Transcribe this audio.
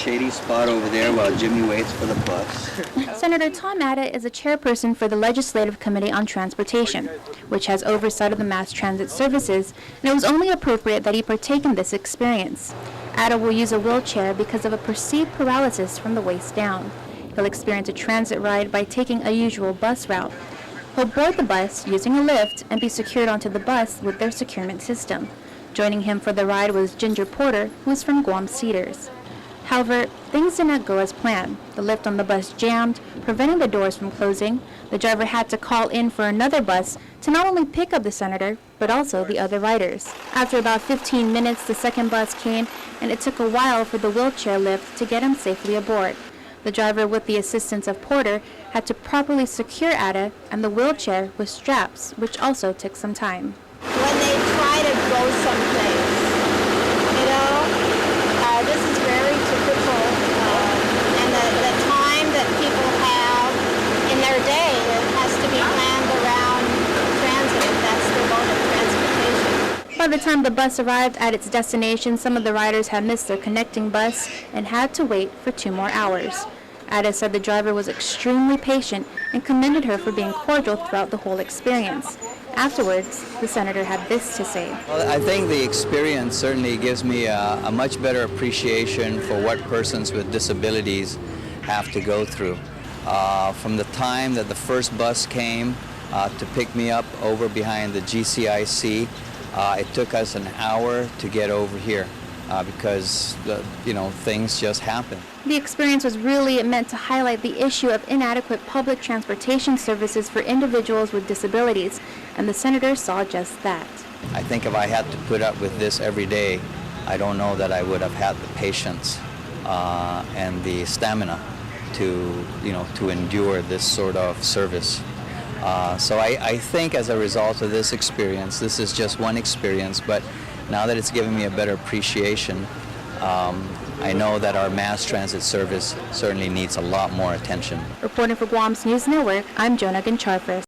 shady spot over there while Jimmy waits for the bus. Senator Tom Atta is a chairperson for the Legislative Committee on Transportation, which has oversight of the mass transit services, and it was only appropriate that he partake in this experience. Atta will use a wheelchair because of a perceived paralysis from the waist down. He'll experience a transit ride by taking a usual bus route. He'll board the bus using a lift and be secured onto the bus with their securement system. Joining him for the ride was Ginger Porter, who is from Guam Cedars. However, things did not go as planned. The lift on the bus jammed, preventing the doors from closing. The driver had to call in for another bus to not only pick up the senator, but also the other riders. After about 15 minutes, the second bus came, and it took a while for the wheelchair lift to get him safely aboard. The driver, with the assistance of Porter, had to properly secure Atta and the wheelchair with straps, which also took some time. When they try to go someplace, this is very typical, and the time that people have in their day, it has to be planned around transit if that's their mode of transportation. By the time the bus arrived at its destination, some of the riders had missed their connecting bus and had to wait for 2 more hours. Atta said the driver was extremely patient and commended her for being cordial throughout the whole experience. Afterwards, the senator had this to say. Well, I think the experience certainly gives me a much better appreciation for what persons with disabilities have to go through. From the time that the first bus came to pick me up over behind the GCIC, it took us an hour to get over here because things just happen. The experience was really meant to highlight the issue of inadequate public transportation services for individuals with disabilities, and the senator saw just that. I think if I had to put up with this every day, I don't know that I would have had the patience and the stamina to endure this sort of service. So I think as a result of this experience, this is just one experience, but now that it's given me a better appreciation, I know that our mass transit service certainly needs a lot more attention. Reporting for Guam's News Network, I'm Jonah Gancharfis.